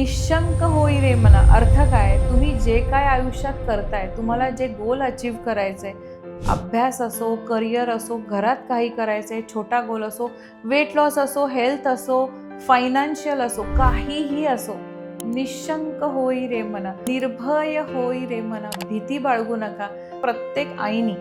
निशंक होई रे मना. अर्थ काय? तुम्ही जे काय आयुष्यात करताय, तुम्हाला जे गोल अचीव करायचंय, अभ्यास असो, करिअर असो, घरात काही करायचंय, छोटा गोल असो, वेट लॉस असो, हेल्थ असो, फायनान्शियल असो, काहीही असो, निशंक होई रे मना, निर्भय होई रे मना. भीती बाळगू नका. प्रत्येक आईनी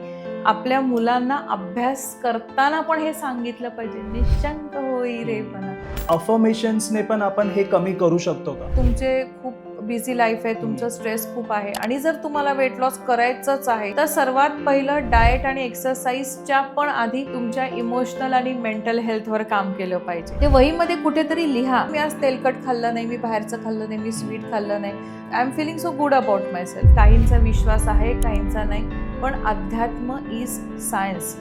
आपल्या मुलांना अभ्यास करताना पण हे सांगितलं पाहिजे, निशंक होई रे मना. अफर्मेशन्सने पण आपण हे कमी करू शकतो का? तुमचे खूप बिझी लाईफ आहे, तुमचं स्ट्रेस खूप आहे आणि जर तुम्हाला वेट लॉस करायचंच आहे तर सर्वात पहिलं डाएट आणि एक्सरसाइजच्या पण आधी तुमच्या इमोशनल आणि मेंटल हेल्थवर काम केलं पाहिजे. ते वहीमध्ये कुठेतरी लिहा, मी आज तेलकट खाल्लं नाही, मी बाहेरचं खाल्लं नाही, मी स्वीट खाल्लं नाही, I am feeling so good about myself. काहींचा विश्वास आहे, काहींचा नाही, पण अध्यात्म इज सायन्स.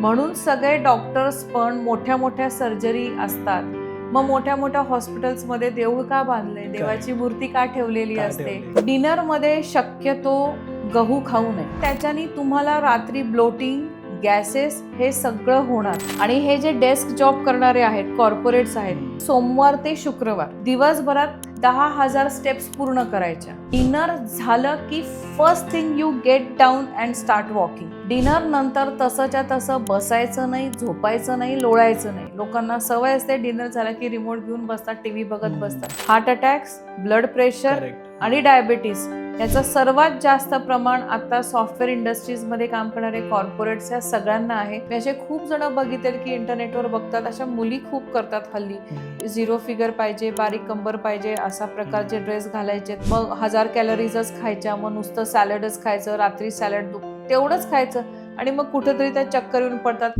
म्हणून सगळे डॉक्टर्स पण मोठ्या मोठ्या सर्जरी असतात. मग मोठ्या मोठ्या हॉस्पिटल्समध्ये देऊळ का बांधले, देवाची मूर्ती का ठेवलेली असते. डिनरमध्ये शक्यतो गहू खाऊ नये, त्याच्यानी तुम्हाला रात्री ब्लोटिंग, गॅसेस हे सगळं होणार. आणि हे जे डेस्क जॉब करणारे आहेत, कॉर्पोरेट्स आहेत, सोमवार ते शुक्रवार दिवसभरात 10,000 स्टेप्स पूर्ण करायच्या. डिनर झालं की first thing you get down and start walking. Dinner नंतर तसंच्या तसं बसायचं नाही, झोपायचं नाही, लोळायचं नाही. लोकांना सवय असते डिनर झाला की रिमोट घेऊन बसतात, टीव्ही बघत बसतात. हार्ट अटॅक्स, ब्लड प्रेशर आणि डायबिटीस याचं सर्वात जास्त प्रमाण आता सॉफ्टवेअर इंडस्ट्रीजमध्ये काम करणारे कॉर्पोरेट्स या सगळ्यांना आहे. मी असे खूप जण बघितले की इंटरनेटवर बघतात, अशा मुली खूप करतात हल्ली. 0 फिगर पाहिजे, बारीक कंबर पाहिजे, असा प्रकारचे ड्रेस घालायचे, मग 1000 कॅलरीजच खायच्या, मग नुसतं सॅलडच खायचं, रात्री सॅलड तेवढंच खायचं आणि मग कुठेतरी त्या चक्कर येऊन पडतात.